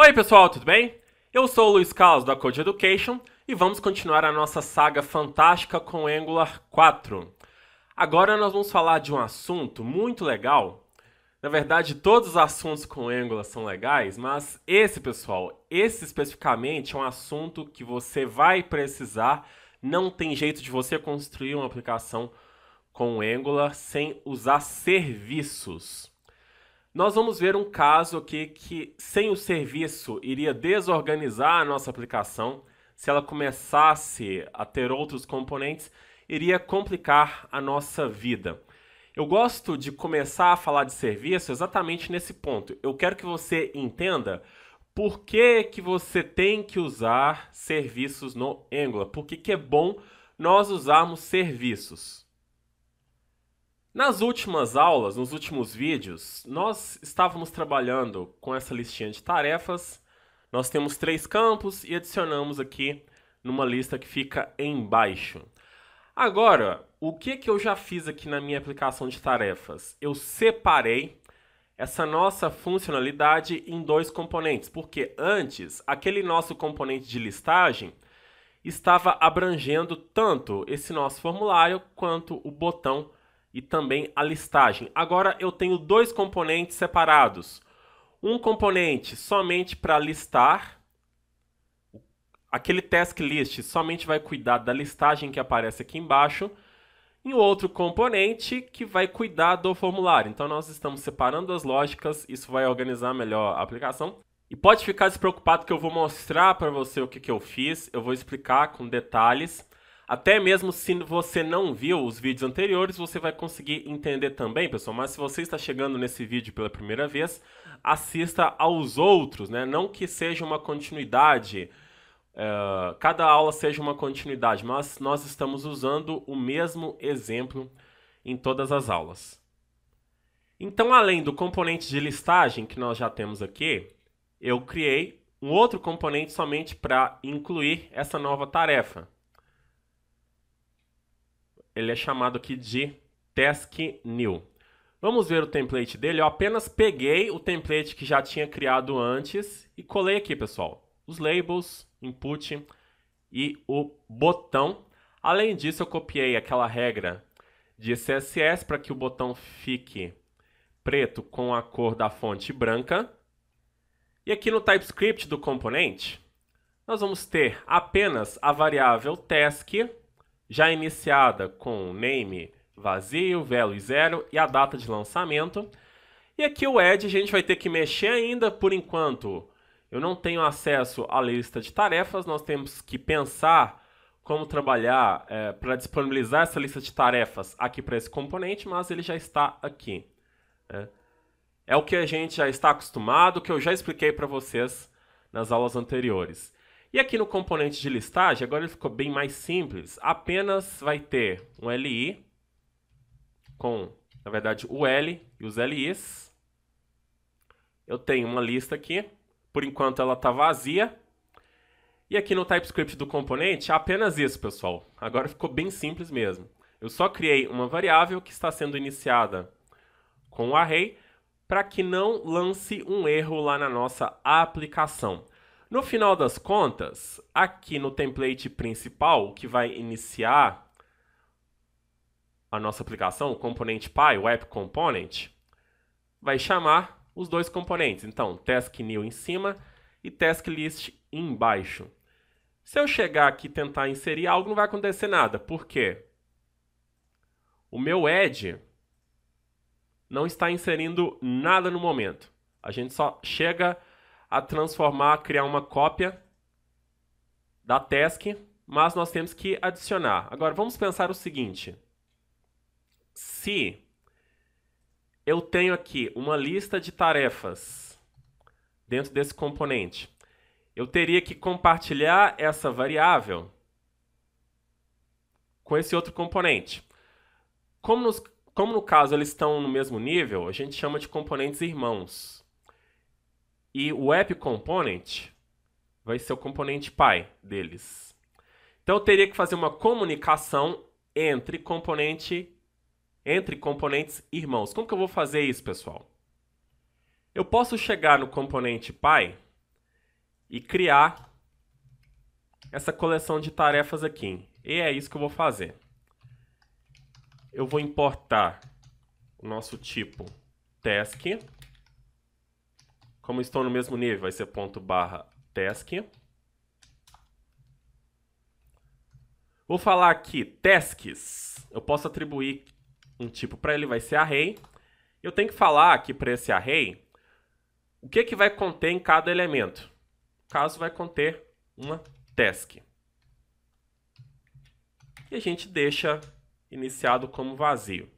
Oi pessoal, tudo bem? Eu sou o Luiz Carlos da Code Education e vamos continuar a nossa saga fantástica com Angular 4. Agora nós vamos falar de um assunto muito legal. Na verdade, todos os assuntos com Angular são legais, mas esse especificamente é um assunto que você vai precisar. Não tem jeito de você construir uma aplicação com Angular sem usar serviços. Nós vamos ver um caso aqui que, sem o serviço, iria desorganizar a nossa aplicação. Se ela começasse a ter outros componentes, iria complicar a nossa vida. Eu gosto de começar a falar de serviço exatamente nesse ponto. Eu quero que você entenda por que você tem que usar serviços no Angular. Por que é bom nós usarmos serviços. Nas últimas aulas, nos últimos vídeos, nós estávamos trabalhando com essa listinha de tarefas. Nós temos 3 campos e adicionamos aqui numa lista que fica embaixo. Agora, o que eu já fiz aqui na minha aplicação de tarefas? Eu separei essa nossa funcionalidade em 2 componentes, porque antes, aquele nosso componente de listagem estava abrangendo tanto esse nosso formulário quanto o botão e também a listagem. Agora eu tenho 2 componentes separados. Um componente somente para listar. Aquele task list somente vai cuidar da listagem que aparece aqui embaixo. E o outro componente que vai cuidar do formulário. Então nós estamos separando as lógicas. Isso vai organizar melhor a aplicação. E pode ficar despreocupado que eu vou mostrar para você o que eu fiz. Eu vou explicar com detalhes. Até mesmo se você não viu os vídeos anteriores, você vai conseguir entender também, pessoal. Mas se você está chegando nesse vídeo pela primeira vez, assista aos outros, né? Não que seja uma continuidade, cada aula seja uma continuidade, mas nós estamos usando o mesmo exemplo em todas as aulas. Então, além do componente de listagem que nós já temos aqui, eu criei um outro componente somente para incluir essa nova tarefa. Ele é chamado aqui de Task New. Vamos ver o template dele. Eu apenas peguei o template que já tinha criado antes e colei aqui, pessoal. Os labels, input e o botão. Além disso, eu copiei aquela regra de CSS para que o botão fique preto com a cor da fonte branca. E aqui no TypeScript do componente, nós vamos ter apenas a variável task, já iniciada com name vazio, value 0 e a data de lançamento. E aqui o add a gente vai ter que mexer ainda por enquanto. Eu não tenho acesso à lista de tarefas, nós temos que pensar como trabalhar para disponibilizar essa lista de tarefas aqui para esse componente, mas ele já está aqui. É o que a gente já está acostumado, que eu já expliquei para vocês nas aulas anteriores. E aqui no componente de listagem, agora ele ficou bem mais simples. Apenas vai ter um LI com, na verdade, o L e os LIs. Eu tenho uma lista aqui. Por enquanto ela está vazia. E aqui no TypeScript do componente, apenas isso, pessoal. Agora ficou bem simples mesmo. Eu só criei uma variável que está sendo iniciada com o array para que não lance um erro lá na nossa aplicação. No final das contas, aqui no template principal, que vai iniciar a nossa aplicação, o componente Py, o app component, vai chamar os 2 componentes. Então, task new em cima e task list embaixo. Se eu chegar aqui e tentar inserir algo, não vai acontecer nada. Por quê? O meu add não está inserindo nada no momento. A gente só chega a transformar, criar uma cópia da task, mas nós temos que adicionar. Agora, vamos pensar o seguinte. Se eu tenho aqui uma lista de tarefas dentro desse componente, eu teria que compartilhar essa variável com esse outro componente. Como no caso eles estão no mesmo nível, a gente chama de componentes irmãos. E o app component vai ser o componente Py deles. Então eu teria que fazer uma comunicação entre componentes irmãos. Como que eu vou fazer isso, pessoal? Eu posso chegar no componente Py e criar essa coleção de tarefas aqui. E é isso que eu vou fazer. Eu vou importar o nosso tipo task. Como estou no mesmo nível, vai ser ./task. Vou falar aqui tasks. Eu posso atribuir um tipo para ele, vai ser array. Eu tenho que falar aqui para esse array o que vai conter em cada elemento. No caso, vai conter uma task. E a gente deixa iniciado como vazio.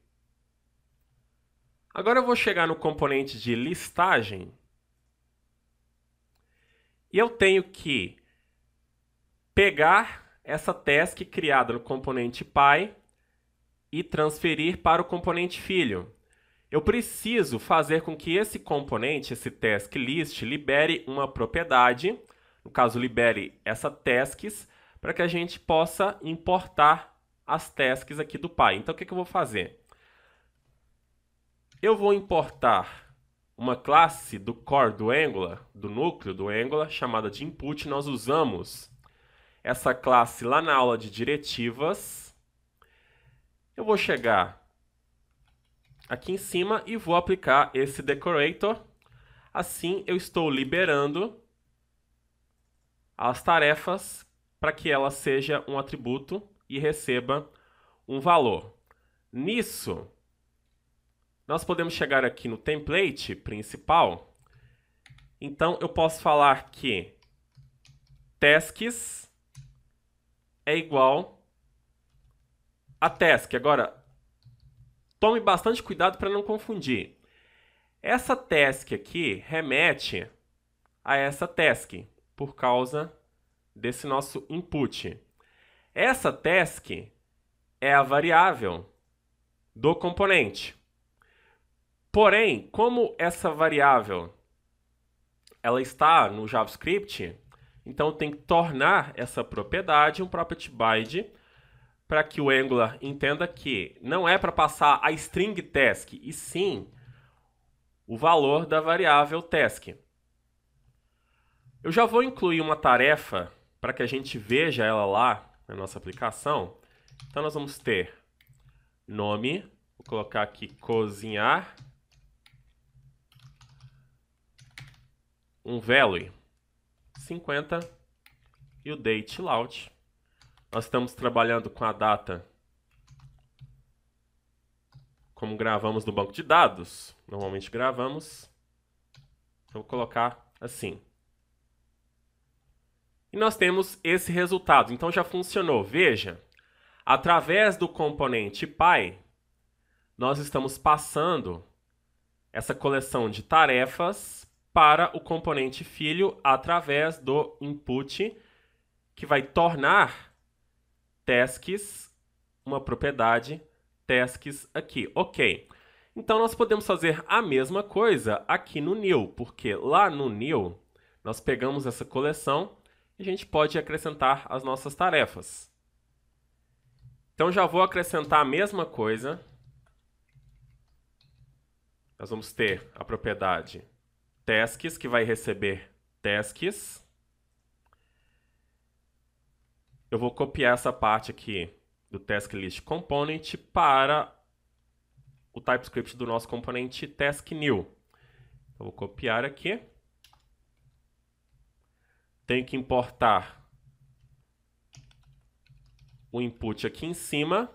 Agora eu vou chegar no componente de listagem. E eu tenho que pegar essa task criada no componente pai e transferir para o componente filho. Eu preciso fazer com que esse componente, esse task list, libere uma propriedade, no caso, libere essa tasks, para que a gente possa importar as tasks aqui do pai. Então, o que eu vou fazer? Eu vou importar uma classe do core do Angular, do núcleo do Angular, chamada de input. Nós usamos essa classe lá na aula de diretivas. Eu vou chegar aqui em cima e vou aplicar esse decorator. Assim, eu estou liberando as tarefas para que ela seja um atributo e receba um valor. Nisso, nós podemos chegar aqui no template principal. Então, eu posso falar que tasks é igual a task. Agora, tome bastante cuidado para não confundir. Essa task aqui remete a essa task, por causa desse nosso input. Essa task é a variável do componente. Porém, como essa variável ela está no JavaScript, então eu tenho que tornar essa propriedade um property byte para que o Angular entenda que não é para passar a string task, e sim o valor da variável task. Eu já vou incluir uma tarefa para que a gente veja ela lá na nossa aplicação. Então nós vamos ter nome, vou colocar aqui cozinhar, um value 50 e o date launch. Nós estamos trabalhando com a data como gravamos no banco de dados. Normalmente gravamos. Então vou colocar assim. E nós temos esse resultado. Então já funcionou. Veja, através do componente pai, nós estamos passando essa coleção de tarefas para o componente filho através do input, que vai tornar tasks uma propriedade tasks aqui. Ok. Então nós podemos fazer a mesma coisa aqui no new, porque lá no new nós pegamos essa coleção e a gente pode acrescentar as nossas tarefas. Então já vou acrescentar a mesma coisa. Nós vamos ter a propriedade tasks, que vai receber tasks. Eu vou copiar essa parte aqui do task_list component para o TypeScript do nosso componente task_new. Eu vou copiar aqui. Tenho que importar o input aqui em cima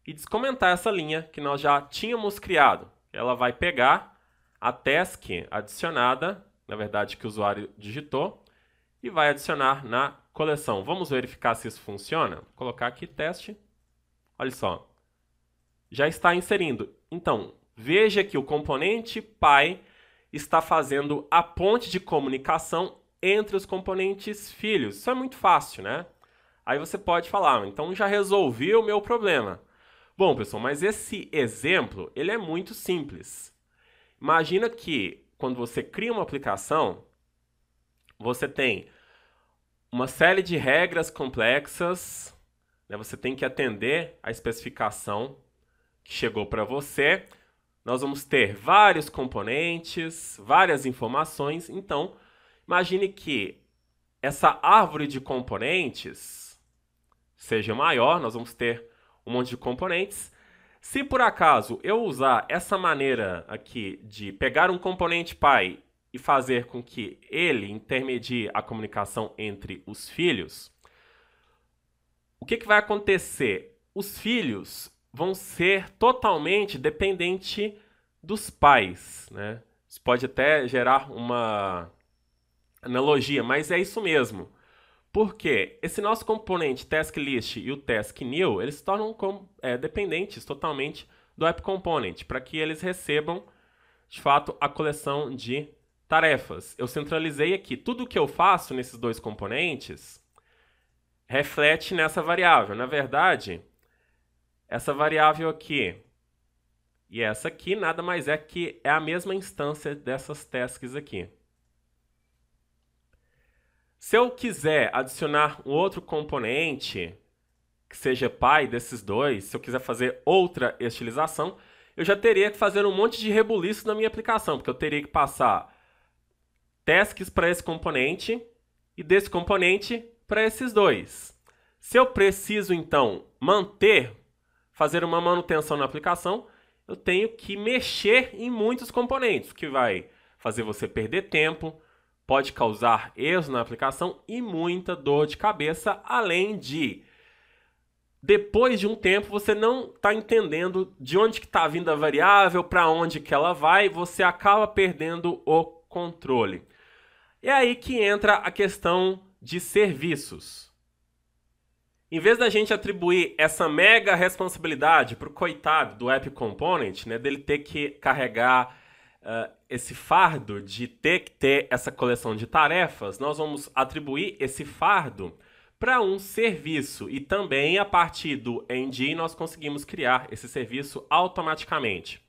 e descomentar essa linha que nós já tínhamos criado. Ela vai pegar a task adicionada, na verdade que o usuário digitou, e vai adicionar na coleção. Vamos verificar se isso funciona? Vou colocar aqui teste. Olha só. Já está inserindo. Então, veja que o componente pai está fazendo a ponte de comunicação entre os componentes filhos. Isso é muito fácil, né? Aí você pode falar, então já resolvi o meu problema. Bom, pessoal, mas esse exemplo, ele é muito simples. Imagina que quando você cria uma aplicação, você tem uma série de regras complexas, né? Você tem que atender a especificação que chegou para você. nós vamos ter vários componentes, várias informações. Então, imagine que essa árvore de componentes seja maior, nós vamos ter um monte de componentes. Se por acaso eu usar essa maneira aqui de pegar um componente pai e fazer com que ele intermedie a comunicação entre os filhos, o que vai acontecer? Os filhos vão ser totalmente dependentes dos pais, né? Isso pode até gerar uma analogia, mas é isso mesmo. Porque esse nosso componente taskList e o taskNew, eles se tornam dependentes totalmente do AppComponent, para que eles recebam, de fato, a coleção de tarefas. Eu centralizei aqui. Tudo que eu faço nesses dois componentes reflete nessa variável. Na verdade, essa variável aqui e essa aqui nada mais é que é a mesma instância dessas tasks aqui. Se eu quiser adicionar um outro componente que seja pai desses dois, se eu quiser fazer outra estilização, eu já teria que fazer um monte de rebuliço na minha aplicação, porque eu teria que passar tasks para esse componente e desse componente para esses dois. Se eu preciso, então, fazer uma manutenção na aplicação, eu tenho que mexer em muitos componentes, o que vai fazer você perder tempo, pode causar erros na aplicação e muita dor de cabeça, além de, depois de um tempo, você não está entendendo de onde que está vindo a variável, para onde que ela vai, você acaba perdendo o controle. É aí que entra a questão de serviços. Em vez da gente atribuir essa mega responsabilidade para o coitado do App Component, né, dele ter que carregar esse fardo de ter que ter essa coleção de tarefas, nós vamos atribuir esse fardo para um serviço. E também, a partir do ng, nós conseguimos criar esse serviço automaticamente.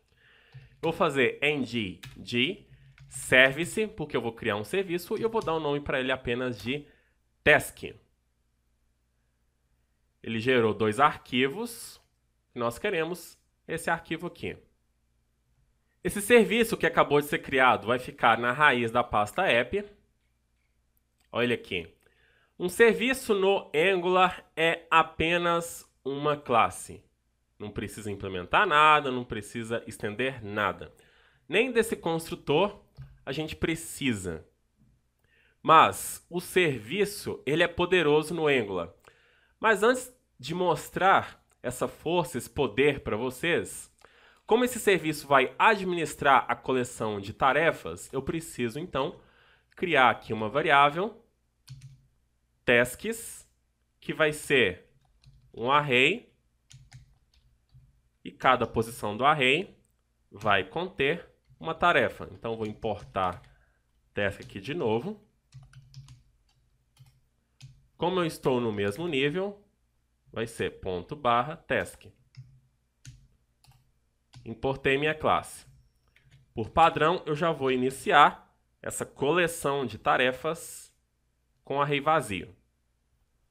Vou fazer ng de service, porque eu vou criar um serviço, e eu vou dar um nome para ele apenas de task. Ele gerou dois arquivos, e nós queremos esse arquivo aqui. Esse serviço que acabou de ser criado vai ficar na raiz da pasta app. Olha aqui. Um serviço no Angular é apenas uma classe. Não precisa implementar nada, não precisa estender nada. Nem desse construtor a gente precisa. Mas o serviço, ele é poderoso no Angular. Mas antes de mostrar essa força, esse poder para vocês, como esse serviço vai administrar a coleção de tarefas, eu preciso, então, criar aqui uma variável, tasks, que vai ser um array, e cada posição do array vai conter uma tarefa. Então, vou importar task aqui de novo. Como eu estou no mesmo nível, vai ser ./task. Importei minha classe. Por padrão, eu já vou iniciar essa coleção de tarefas com array vazio.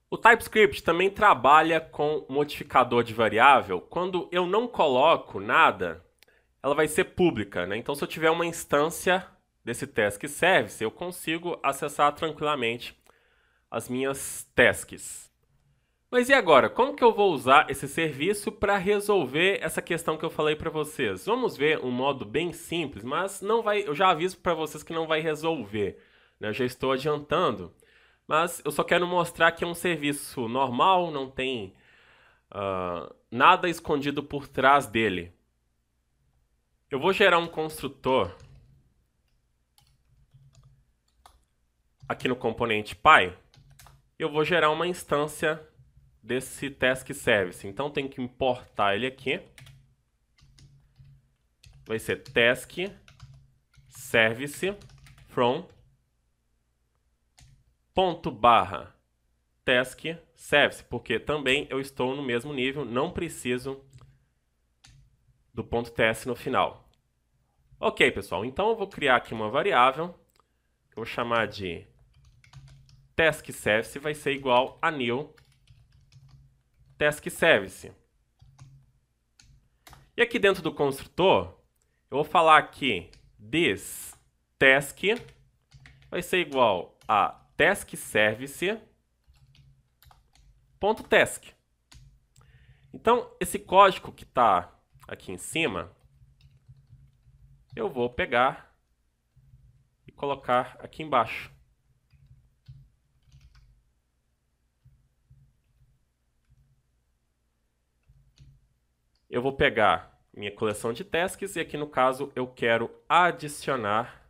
O TypeScript também trabalha com modificador de variável. Quando eu não coloco nada, ela vai ser pública, né? Então, se eu tiver uma instância desse task service, eu consigo acessar tranquilamente as minhas tasks. Mas e agora? Como que eu vou usar esse serviço para resolver essa questão que eu falei para vocês? Vamos ver um modo bem simples, mas não vai, eu já aviso para vocês que não vai resolver, né? Eu já estou adiantando, mas eu só quero mostrar que é um serviço normal, não tem nada escondido por trás dele. Eu vou gerar um construtor aqui no componente Py. Eu vou gerar uma instância desse task service. Então, tem que importar ele aqui. Vai ser task service from ./task service, porque também eu estou no mesmo nível, não preciso do .ts no final. Ok, pessoal, então eu vou criar aqui uma variável que eu vou chamar de task service, vai ser igual a new task service. E aqui dentro do construtor, Eu vou falar aqui this task vai ser igual a task service.task. Então, esse código que está aqui em cima, eu vou pegar e colocar aqui embaixo. Eu vou pegar minha coleção de tasks e aqui no caso eu quero adicionar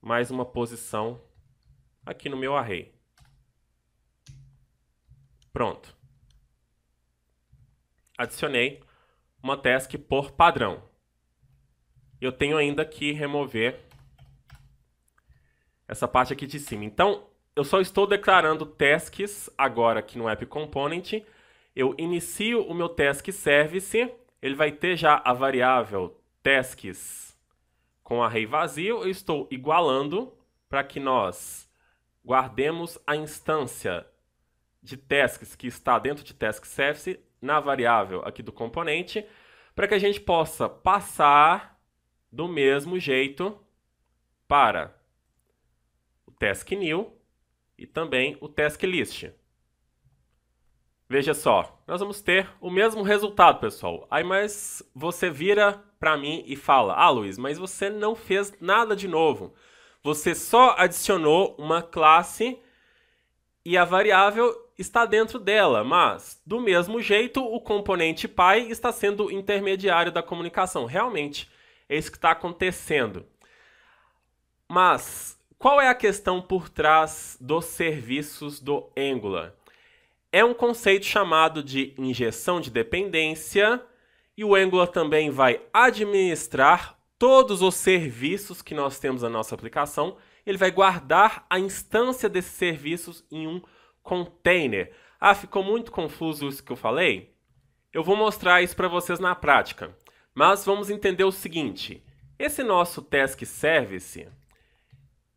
mais uma posição aqui no meu array. Pronto. Adicionei uma task por padrão. Eu tenho ainda que remover essa parte aqui de cima. Então, eu só estou declarando tasks agora aqui no App Component. Eu inicio o meu task service. Ele vai ter já a variável tasks com array vazio. Eu estou igualando para que nós guardemos a instância de tasks que está dentro de task service na variável aqui do componente, para que a gente possa passar do mesmo jeito para o task new e também o task list. Veja só, nós vamos ter o mesmo resultado, pessoal. Aí, mas você vira para mim e fala: ah, Luiz, mas você não fez nada de novo. Você só adicionou uma classe e a variável está dentro dela, mas, do mesmo jeito, o componente Py está sendo o intermediário da comunicação. Realmente, é isso que está acontecendo. Mas, qual é a questão por trás dos serviços do Angular? É um conceito chamado de injeção de dependência, e o Angular também vai administrar todos os serviços que nós temos na nossa aplicação. Ele vai guardar a instância desses serviços em um container. Ah, ficou muito confuso isso que eu falei? Eu vou mostrar isso para vocês na prática. Mas vamos entender o seguinte. Esse nosso task service,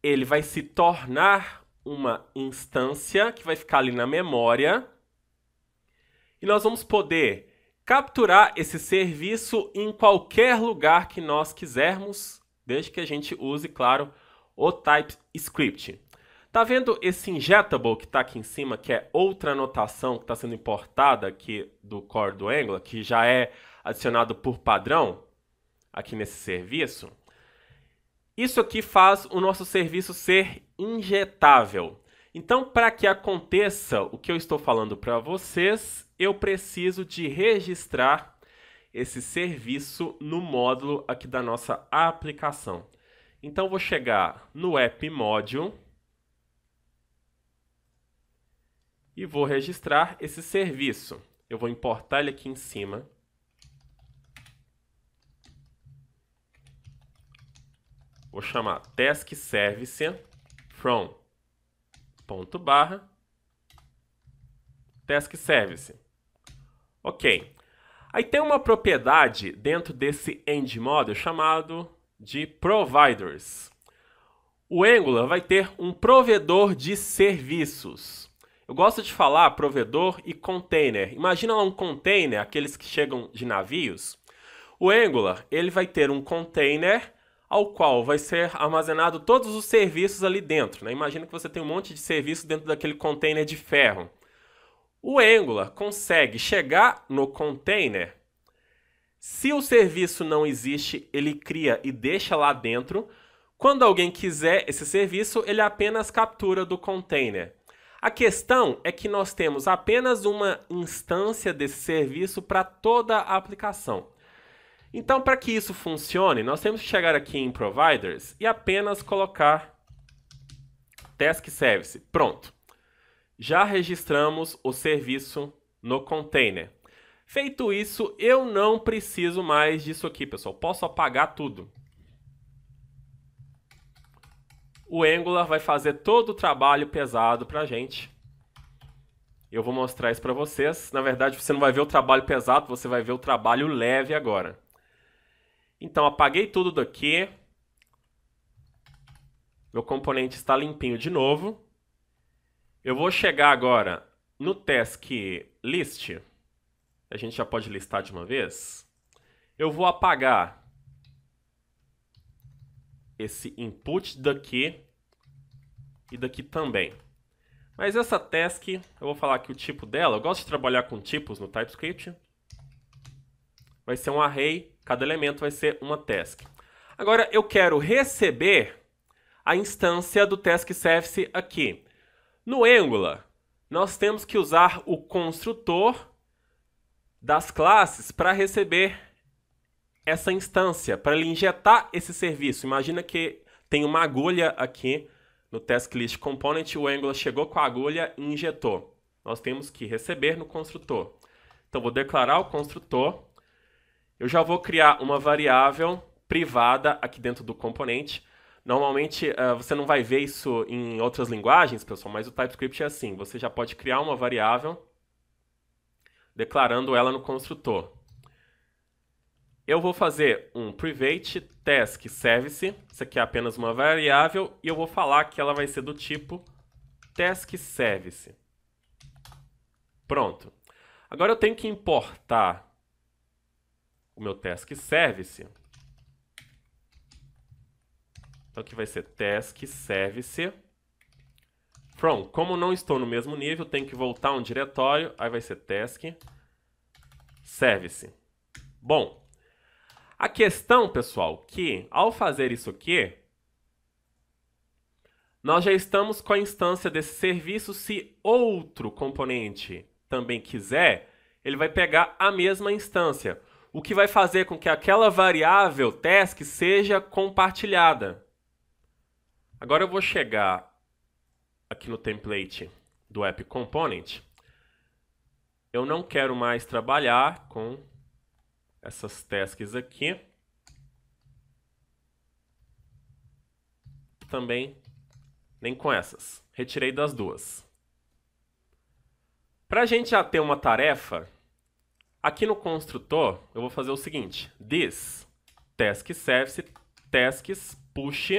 ele vai se tornar uma instância que vai ficar ali na memória. E nós vamos poder capturar esse serviço em qualquer lugar que nós quisermos, desde que a gente use, claro, o TypeScript. Tá vendo esse injectable que está aqui em cima, que é outra anotação que está sendo importada aqui do core do Angular, que já é adicionado por padrão aqui nesse serviço? Isso aqui faz o nosso serviço ser injetável. Então, para que aconteça o que eu estou falando para vocês, eu preciso de registrar esse serviço no módulo aqui da nossa aplicação. Então, vou chegar no App Module e vou registrar esse serviço. Eu vou importar ele aqui em cima. Vou chamar task service from ponto barra task service. Ok. Aí tem uma propriedade dentro desse end model chamado de providers. O Angular vai ter um provedor de serviços. Eu gosto de falar provedor e container. Imagina lá um container, aqueles que chegam de navios. O Angular, ele vai ter um container ao qual vai ser armazenado todos os serviços ali dentro, né? Imagina que você tem um monte de serviço dentro daquele container de ferro. O Angular consegue chegar no container. Se o serviço não existe, ele cria e deixa lá dentro. Quando alguém quiser esse serviço, ele apenas captura do container. A questão é que nós temos apenas uma instância desse serviço para toda a aplicação. Então, para que isso funcione, nós temos que chegar aqui em Providers e apenas colocar Task Service. Pronto. Já registramos o serviço no container. Feito isso, eu não preciso mais disso aqui, pessoal. Posso apagar tudo. O Angular vai fazer todo o trabalho pesado para a gente. Eu vou mostrar isso para vocês. Na verdade, você não vai ver o trabalho pesado, você vai ver o trabalho leve agora. Então, apaguei tudo daqui. Meu componente está limpinho de novo. Eu vou chegar agora no task list. A gente já pode listar de uma vez. Eu vou apagar esse input daqui e daqui também. Mas essa task, eu vou falar aqui o tipo dela. Eu gosto de trabalhar com tipos no TypeScript. Vai ser um array, cada elemento vai ser uma task. Agora eu quero receber a instância do task service aqui. No Angular, nós temos que usar o construtor das classes para receber essa instância, para ele injetar esse serviço. Imagina que tem uma agulha aqui no TaskList Component, o Angular chegou com a agulha e injetou. Nós temos que receber no construtor. Então, vou declarar o construtor. Eu já vou criar uma variável privada aqui dentro do componente. Normalmente, você não vai ver isso em outras linguagens, pessoal, mas o TypeScript é assim. Você já pode criar uma variável declarando ela no construtor. Eu vou fazer um private task service. Isso aqui é apenas uma variável. E eu vou falar que ela vai ser do tipo task service. Pronto. Agora eu tenho que importar o meu task service. Então aqui vai ser task service from. Como não estou no mesmo nível, tenho que voltar um diretório. Aí vai ser task service. Bom, a questão, pessoal, que ao fazer isso aqui, nós já estamos com a instância desse serviço. Se outro componente também quiser, ele vai pegar a mesma instância, o que vai fazer com que aquela variável task seja compartilhada. Agora eu vou chegar aqui no template do App Component. Eu não quero mais trabalhar com essas tasks aqui. Também nem com essas. Retirei das duas. Para a gente já ter uma tarefa, aqui no construtor, eu vou fazer o seguinte. This task service tasks push.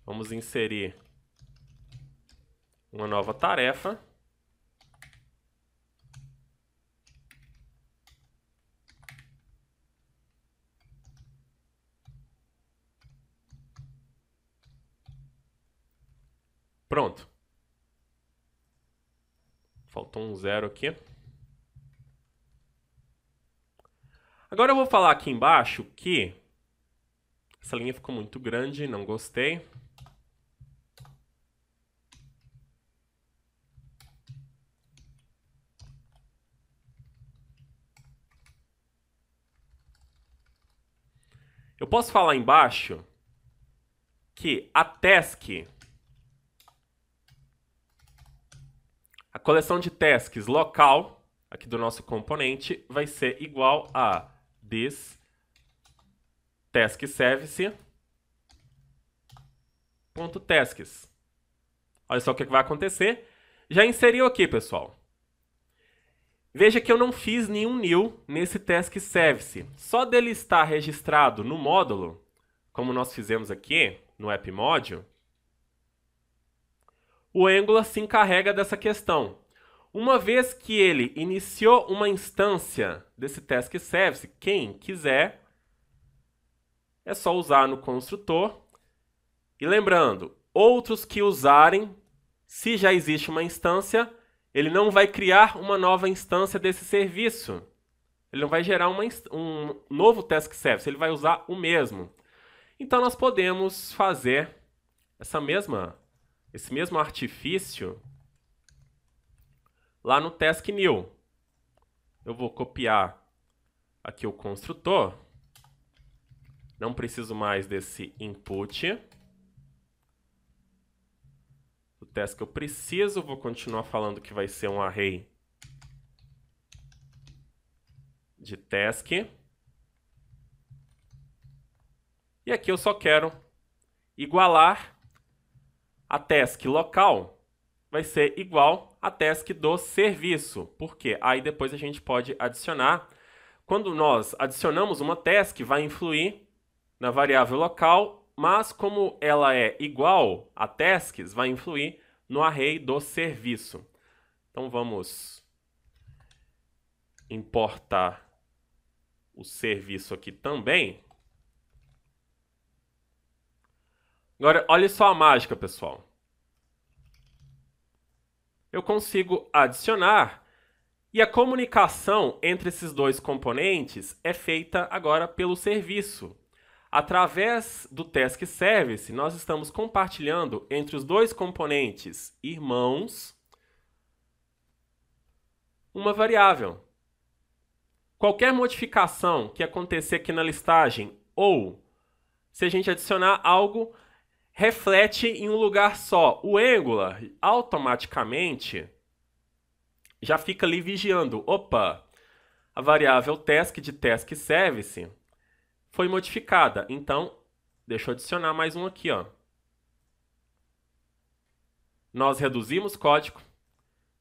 Vamos inserir uma nova tarefa. Pronto. Faltou um 0 aqui. Agora eu vou falar aqui embaixo que essa linha ficou muito grande, não gostei. Eu posso falar embaixo que a task, a coleção de tasks local aqui do nosso componente vai ser igual a this task service ponto tasks. Olha só o que vai acontecer. Já inseriu aqui, pessoal. Veja que eu não fiz nenhum new nesse task service. Só dele estar registrado no módulo, como nós fizemos aqui no app module, o Angular se encarrega dessa questão. Uma vez que ele iniciou uma instância desse task service, quem quiser é só usar no construtor. E lembrando, outros que usarem, se já existe uma instância, ele não vai criar uma nova instância desse serviço. Ele não vai gerar um novo task service, ele vai usar o mesmo. Então nós podemos fazer esse mesmo artifício lá no task new. Eu vou copiar aqui o construtor. Não preciso mais desse input. O task que eu preciso, vou continuar falando que vai ser um array de task. E aqui eu só quero igualar a task local, vai ser igual a task do serviço. Por quê? Aí depois a gente pode adicionar. Quando nós adicionamos uma task, vai influir na variável local, mas como ela é igual a tasks, vai influir no array do serviço. Então vamos importar o serviço aqui também. Agora, olha só a mágica, pessoal. Eu consigo adicionar e a comunicação entre esses dois componentes é feita agora pelo serviço. Através do Task Service, nós estamos compartilhando entre os dois componentes irmãos uma variável. Qualquer modificação que acontecer aqui na listagem ou se a gente adicionar algo, reflete em um lugar só. O Angular automaticamente já fica ali vigiando. Opa, a variável task de Task Service foi modificada. Então, deixa eu adicionar mais um aqui, ó. Nós reduzimos código,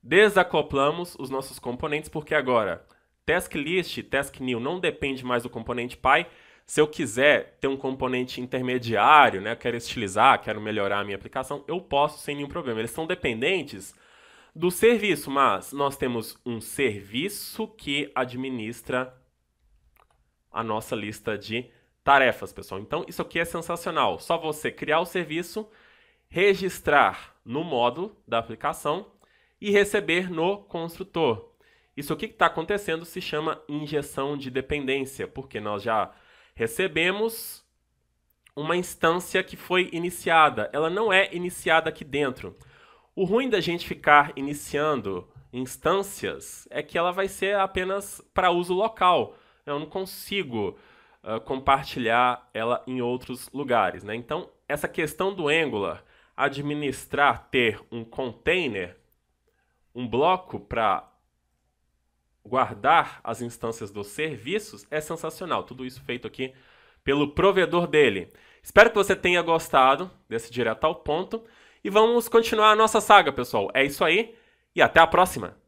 desacoplamos os nossos componentes, porque agora task list, task new não depende mais do componente pai. Se eu quiser ter um componente intermediário, né, quero estilizar, quero melhorar a minha aplicação, eu posso sem nenhum problema. Eles são dependentes do serviço, mas nós temos um serviço que administra a nossa lista de tarefas, pessoal. Então, isso aqui é sensacional. Só você criar o serviço, registrar no módulo da aplicação e receber no construtor. Isso aqui que está acontecendo se chama injeção de dependência, porque nós já recebemos uma instância que foi iniciada. Ela não é iniciada aqui dentro. O ruim da gente ficar iniciando instâncias é que ela vai ser apenas para uso local. Eu não consigo compartilhar ela em outros lugares, né? Então, essa questão do Angular, administrar, ter um container, um bloco para guardar as instâncias dos serviços, é sensacional. Tudo isso feito aqui pelo provedor dele. Espero que você tenha gostado desse direto ao ponto. E vamos continuar a nossa saga, pessoal. É isso aí e até a próxima!